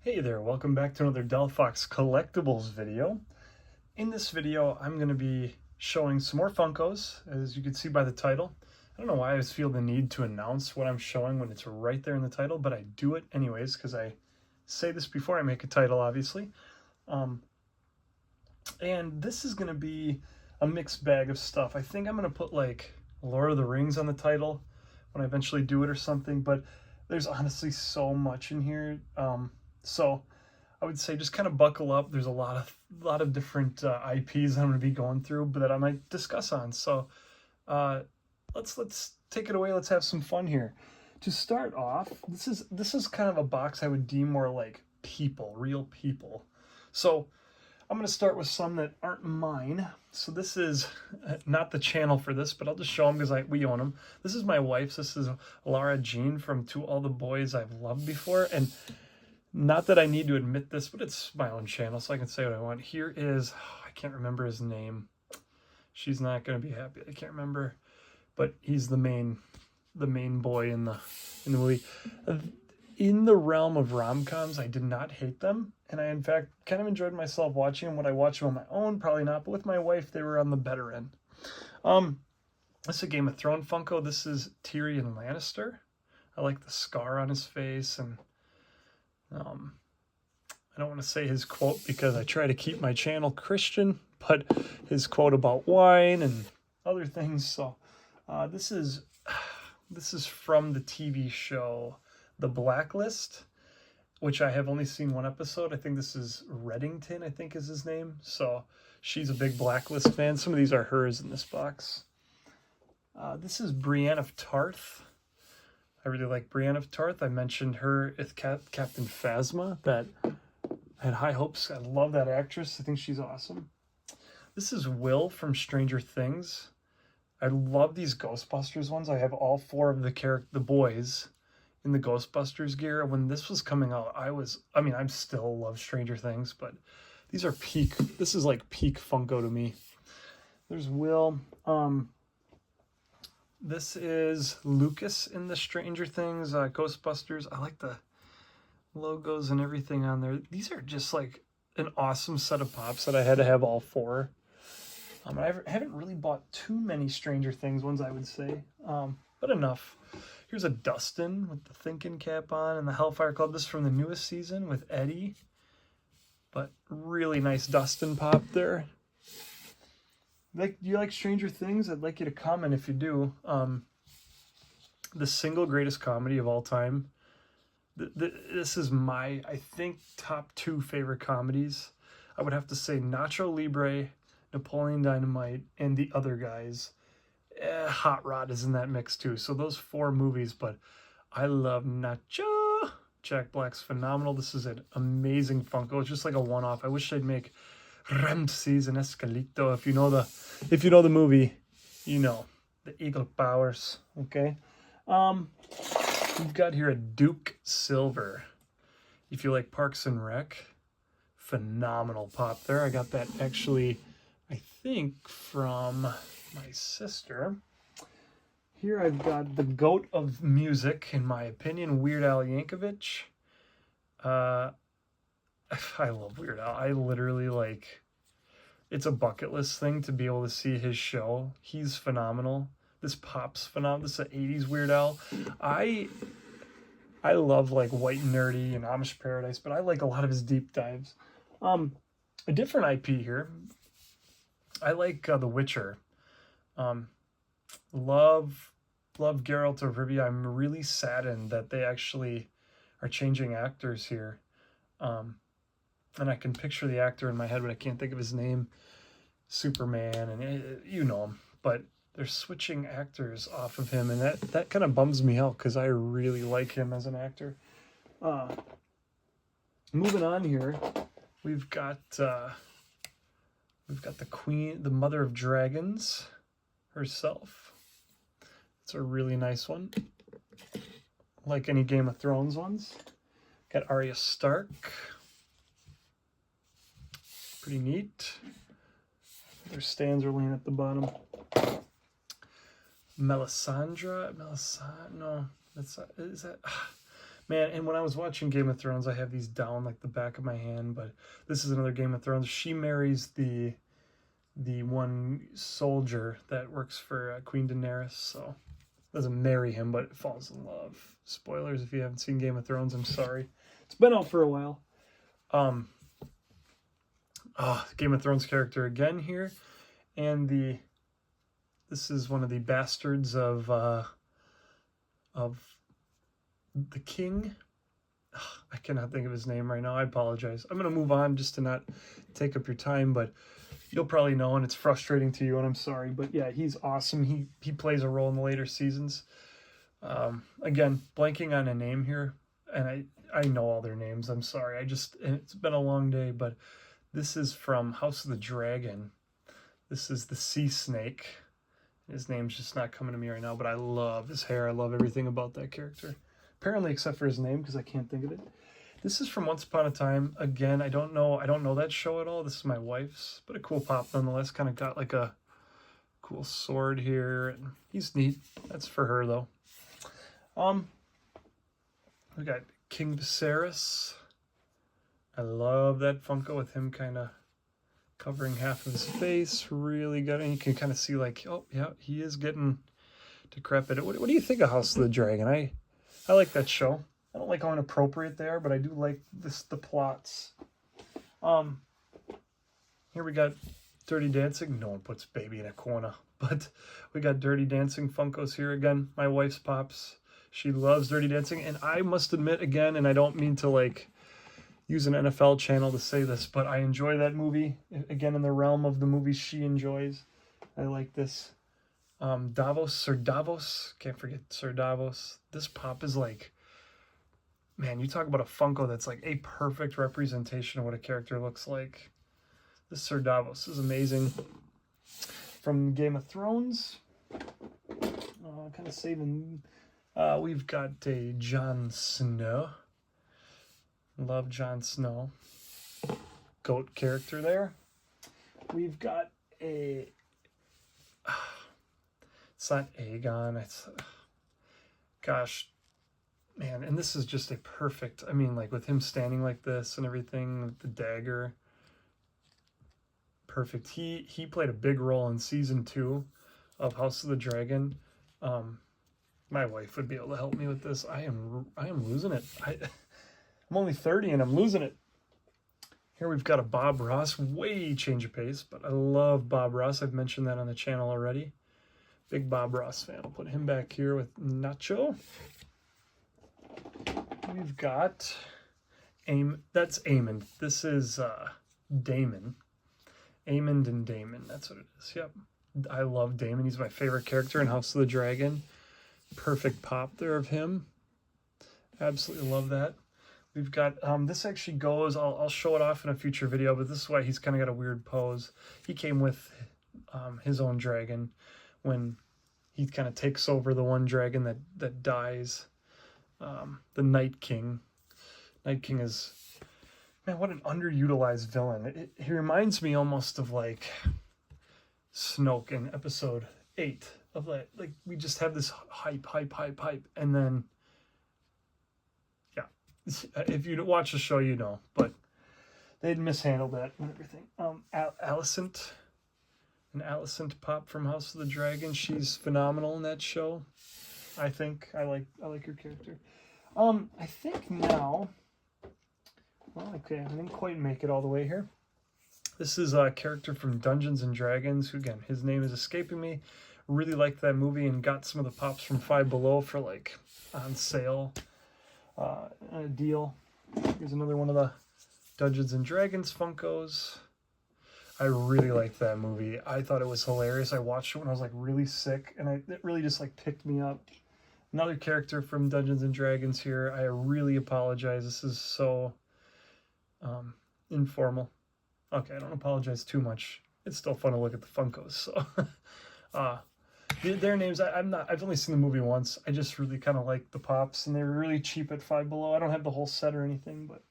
Hey there, welcome back to another Delphox Collectibles video. In this video, I'm going to be showing some more Funkos, as you can see by the title. I don't know why I always feel the need to announce what I'm showing when it's right there in the title, but I do it anyways, because I say this before I make a title, obviously. And this is going to be a mixed bag of stuff. I think I'm going to put like Lord of the Rings on the title when I eventually do it or something, but there's honestly so much in here. So I would say just kind of buckle up. There's a lot of different IPs I'm going to be going through, but that I might discuss on. So let's take it away. Let's have some fun here. To start off, this is kind of a box I would deem more like people, real people. So I'm going to start with some that aren't mine. So this is not the channel for this, but I'll just show them because we own them. This is my wife's. This is Lara Jean from To All the Boys I've Loved Before. And not that I need to admit this, but it's my own channel, so I can say what I want. Here is, I can't remember his name. She's not going to be happy. I can't remember, but he's the main boy in the movie. In the realm of rom-coms, I did not hate them, and I in fact kind of enjoyed myself watching them. Would I watch them on my own? Probably not, but with my wife, they were on the better end. This is a Game of Thrones Funko. This is Tyrion Lannister. I like the scar on his face, and I don't want to say his quote because I try to keep my channel Christian, but his quote about wine and other things. So this is from the TV show The Blacklist, which I have only seen one episode. I think this is Reddington, I think is his name. So she's a big Blacklist fan. Some of these are hers in this box. This is Brienne of Tarth. I really like Brienne of Tarth. I mentioned her as Captain Phasma. That I had high hopes. I love that actress. I think she's awesome. This is Will from Stranger Things. I love these Ghostbusters ones. I have all four of the boys in the Ghostbusters gear. When this was coming out, I still love Stranger Things, but these are peak. This is like peak Funko to me. There's Will. This is Lucas in the Stranger Things Ghostbusters. I like the logos and everything on there. These are just like an awesome set of pops that I had to have all four. I haven't really bought too many Stranger Things ones, I would say, but enough. Here's a Dustin with the thinking cap on and the Hellfire Club. This is from the newest season with Eddie, but really nice Dustin pop there. Do you like Stranger Things? I'd like you to comment if you do. The single greatest comedy of all time. This is my, I think, top two favorite comedies. I would have to say Nacho Libre, Napoleon Dynamite, and The Other Guys. Hot Rod is in that mix too. So those four movies, but I love Nacho. Jack Black's phenomenal. This is an amazing Funko. It's just like a one-off. I wish they'd make Ramses and Escalito. If you know the movie, you know the Eagle Powers. Okay. We've got here a Duke Silver. If you like Parks and Rec, phenomenal pop there. I got that actually, I think, from my sister. Here I've got the GOAT of music, in my opinion, Weird Al Yankovic. I love Weird Al. I literally it's a bucket list thing to be able to see his show. He's phenomenal. This pop's phenomenal. This is an 80s Weird Al. I love like White and Nerdy and Amish Paradise, but I like a lot of his deep dives. A different IP here. I like The Witcher. Love Geralt of Rivia. I'm really saddened that they actually are changing actors here. And I can picture the actor in my head, but I can't think of his name. Superman, and you know him. But they're switching actors off of him, and that kind of bums me out because I really like him as an actor. Moving on here, we've got the Queen, the Mother of Dragons herself. It's a really nice one, like any Game of Thrones ones. Got Arya Stark. Pretty neat. Their stands are laying at the bottom. Melisandre, no, that's is that Man, and when I was watching Game of Thrones, I have these down like the back of my hand, but this is another Game of Thrones. She marries the one soldier that works for Queen Daenerys, so doesn't marry him, but falls in love. Spoilers if you haven't seen Game of Thrones, I'm sorry. It's been out for a while. Game of Thrones character again here, and this is one of the bastards of the king. I cannot think of his name right now. I apologize. I'm gonna move on just to not take up your time, but you'll probably know, and it's frustrating to you, and I'm sorry. But yeah, he's awesome. He plays a role in the later seasons. Again, blanking on a name here, and I know all their names. I'm sorry. It's been a long day, but this is from House of the Dragon. This is the sea snake. His name's just not coming to me right now, but I love his hair. I love everything about that character. Apparently, except for his name, because I can't think of it. This is from Once Upon a Time. Again, I don't know that show at all. This is my wife's, but a cool pop nonetheless. Kind of got like a cool sword here, and he's neat. That's for her though. We got King Viserys. I love that Funko with him kind of covering half of his face. Really good, and you can kind of see like, oh yeah, he is getting decrepit. What do you think of House of the Dragon? I like that show. I don't like how inappropriate they are, but I do like the plots. Here we got Dirty Dancing. No one puts baby in a corner, but we got Dirty Dancing Funkos here again. My wife's pops. She loves Dirty Dancing, and I must admit again, and I don't mean to like use an NFL channel to say this, but I enjoy that movie. Again, in the realm of the movies she enjoys. I like this. Sir Davos, can't forget Sir Davos. This pop is like, man, you talk about a Funko that's like a perfect representation of what a character looks like. This Sir Davos is amazing. From Game of Thrones, kind of saving, we've got a Jon Snow. Love Jon Snow. Goat character there. We've got a... It's not Aegon. It's... Gosh. Man, and this is just a perfect... I mean, like, with him standing like this and everything, with the dagger. Perfect. He played a big role in Season 2 of House of the Dragon. My wife would be able to help me with this. I am losing it. I'm only 30 and I'm losing it. Here we've got a Bob Ross. Way change of pace, but I love Bob Ross. I've mentioned that on the channel already. Big Bob Ross fan. I'll put him back here with Nacho. We've got that's Aemond. This is Daemon. Aemond and Daemon. That's what it is. Yep. I love Daemon. He's my favorite character in House of the Dragon. Perfect pop there of him. Absolutely love that. We've got, this actually goes, I'll show it off in a future video, but this is why he's kind of got a weird pose. He came with his own dragon when he kind of takes over the one dragon that dies. The Night King. Night King is, man, what an underutilized villain. He reminds me almost of like Snoke in episode 8. Of like we just have this hype, and then if you watch the show, you know, but they'd mishandled that and everything. Alicent, an Alicent pop from House of the Dragon. She's phenomenal in that show. I think I like her character. I think now, well, okay, I didn't quite make it all the way here. This is a character from Dungeons and Dragons, who again, his name is escaping me. Really liked that movie and got some of the pops from Five Below for like on sale. A deal. Here's another one of the Dungeons and Dragons Funkos. I really liked that movie. I thought it was hilarious. I watched it when I was like really sick, and it really just like picked me up. Another character from Dungeons and Dragons here. I really apologize. This is so informal. Okay, I don't apologize too much. It's still fun to look at the Funkos. So, their names, I've only seen the movie once. I just really kind of like the pops, and they were really cheap at Five Below. I don't have the whole set or anything, but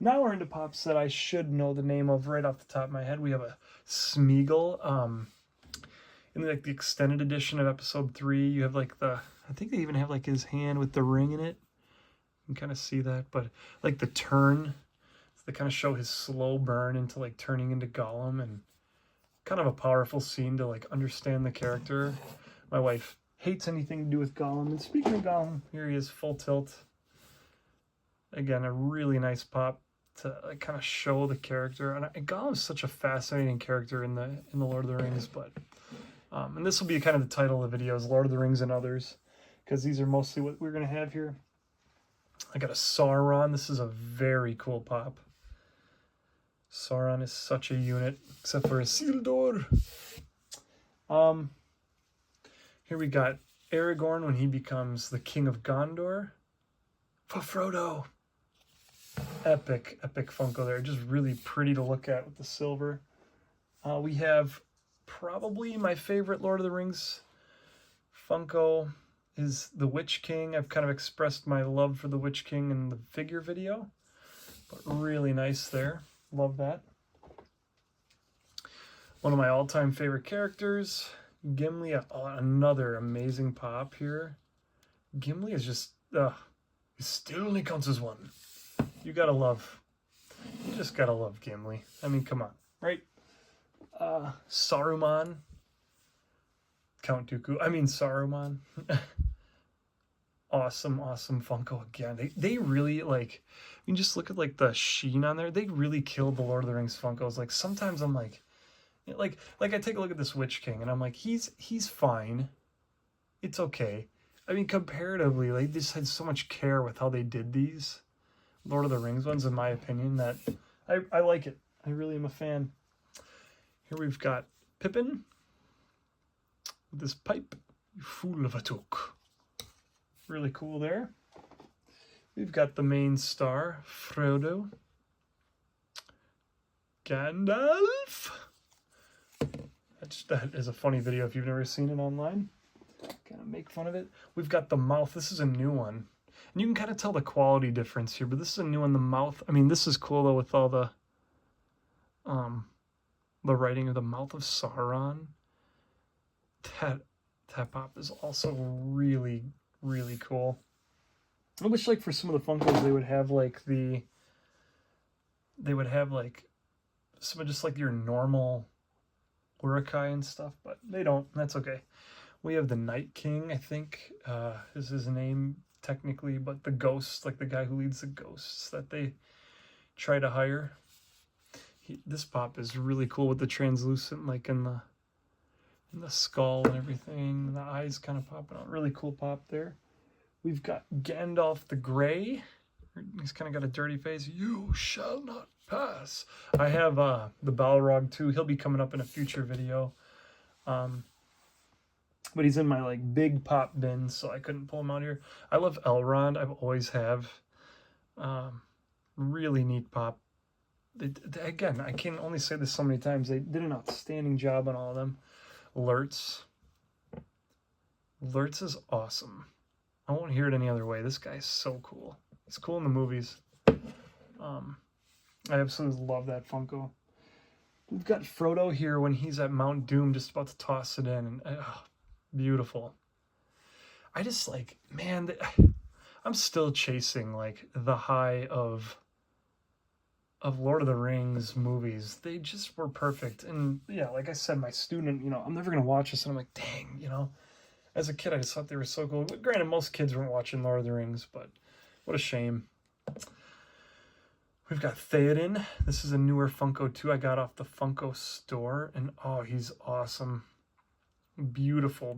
now we're into pops that I should know the name of right off the top of my head. We have a Smeagol. In like the extended edition of episode 3, you have like I think they even have like his hand with the ring in it. You can kind of see that, but like the turn, they kind of show his slow burn into like turning into Gollum, and kind of a powerful scene to like understand the character. My wife hates anything to do with Gollum, and speaking of Gollum, here he is full tilt. Again, a really nice pop to like kind of show the character. And Gollum's such a fascinating character in the Lord of the Rings, but and this will be kind of the title of the video, is Lord of the Rings and Others, because these are mostly what we're gonna have here. I got a Sauron. This is a very cool pop. Sauron is such a unit, except for Isildur. Here we got Aragorn when he becomes the King of Gondor. For Frodo. Epic Funko there. Just really pretty to look at with the silver. We have probably my favorite Lord of the Rings Funko is the Witch King. I've kind of expressed my love for the Witch King in the figure video, but really nice there. Love that. One of my all-time favorite characters, Gimli. Another amazing pop here. Gimli is just, he still only counts as one. You just gotta love Gimli. I mean, come on, right? Saruman. Saruman. Awesome Funko again. They really, like, you can just look at like the sheen on there. They really killed the Lord of the Rings Funkos. Like sometimes I'm like I take a look at this Witch King and I'm like, he's fine. It's okay. I mean, comparatively, they just had so much care with how they did these Lord of the Rings ones, in my opinion, that I like it. I really am a fan. Here we've got Pippin with this pipe. You fool of a took. Really cool there. We've got the main star, Frodo. Gandalf. That is a funny video if you've never seen it online. Kind of make fun of it. We've got the mouth. This is a new one. And you can kind of tell the quality difference here, but this is a new one. The mouth. I mean, this is cool though with all the writing of the mouth of Sauron. That pop is also really, really cool. I wish, like, for some of the Funkos, they would have some of just like your normal Urukai and stuff, but they don't. That's okay. We have the Night King, I think, is his name technically, but the ghost, like the guy who leads the ghosts that they try to hire. This pop is really cool with the translucent, like in the skull and everything. The eyes kind of popping out. Really cool pop there. We've got Gandalf the Grey. He's kind of got a dirty face. You shall not pass. I have the Balrog too. He'll be coming up in a future video. But he's in my like big pop bin, so I couldn't pull him out here. I love Elrond. I've always have. Really neat pop. Again, I can only say this so many times. They did an outstanding job on all of them. Lurtz is awesome. I won't hear it any other way. This guy's so cool. He's cool in the movies. I absolutely love that Funko. We've got Frodo here when he's at Mount Doom, just about to toss it in. And beautiful. I just like, man, I'm still chasing like the high of Lord of the Rings movies. They just were perfect. And yeah, like I said, my student, I'm never going to watch this. And I'm like, dang, as a kid, I just thought they were so cool. But granted, most kids weren't watching Lord of the Rings, but what a shame. We've got Theoden. This is a newer Funko too. I got off the Funko store, and oh, he's awesome. Beautiful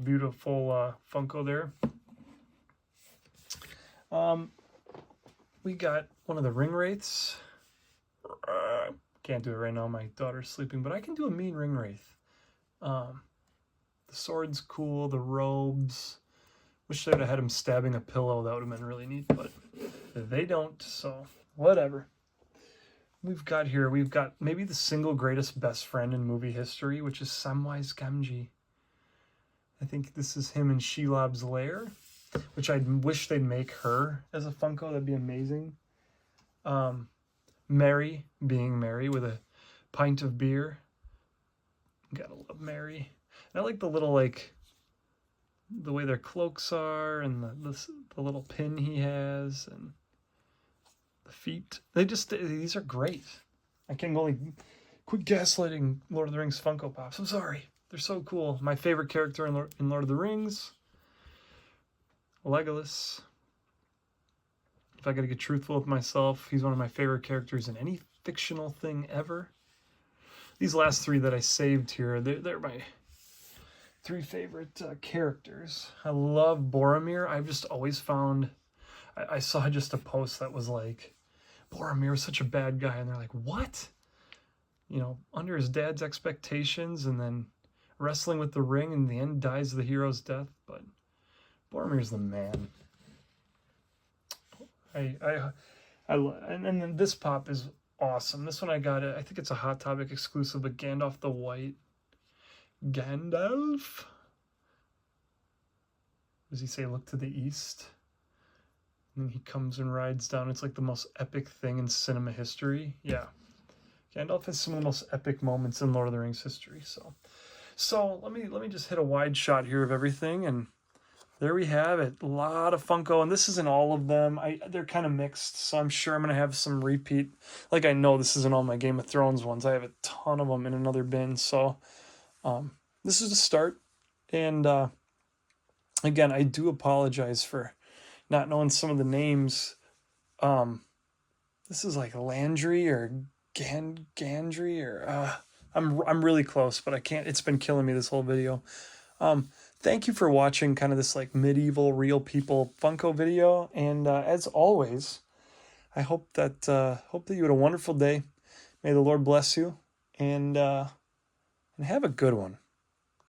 Funko there. We got one of the ring wraiths. Can't do it right now. My daughter's sleeping, but I can do a mean ring wraith. The sword's cool. The robes. Wish they would have had him stabbing a pillow. That would have been really neat, but they don't. So whatever. We've got maybe the single greatest best friend in movie history, which is Samwise Gamgee. I think this is him in Shelob's lair, which I wish they'd make her as a Funko. That'd be amazing. Mary being Mary with a pint of beer. Gotta love Mary. And I like the little, like, the way their cloaks are and the little pin he has. And The feet. These are great. I can only quit gaslighting Lord of the Rings Funko Pops. I'm sorry. They're so cool. My favorite character in Lord of the Rings, Legolas. If I gotta get truthful with myself, he's one of my favorite characters in any fictional thing ever. These last three that I saved here, they're my three favorite characters. I love Boromir. I've just always found, I saw just a post that was like, Boromir is such a bad guy, and they're like, what? You know, under his dad's expectations, and then wrestling with the ring, and in the end dies the hero's death. But Boromir's the man. And then this pop is awesome. This one I got it. I think it's a Hot Topic exclusive, but Gandalf the White. Gandalf? Does he say, look to the east? And then he comes and rides down. It's like the most epic thing in cinema history. Yeah. Gandalf has some of the most epic moments in Lord of the Rings history. So let me just hit a wide shot here of everything, and there we have it. A lot of Funko, and this isn't all of them. They're kind of mixed, so I'm sure I'm going to have some repeat. Like, I know this isn't all my Game of Thrones ones. I have a ton of them in another bin, so this is the start. And again, I do apologize for not knowing some of the names. This is like Landry or Gandry or... I'm really close, but I can't. It's been killing me this whole video. Thank you for watching kind of this like medieval real people Funko video. And as always, I hope that you had a wonderful day. May the Lord bless you, and have a good one.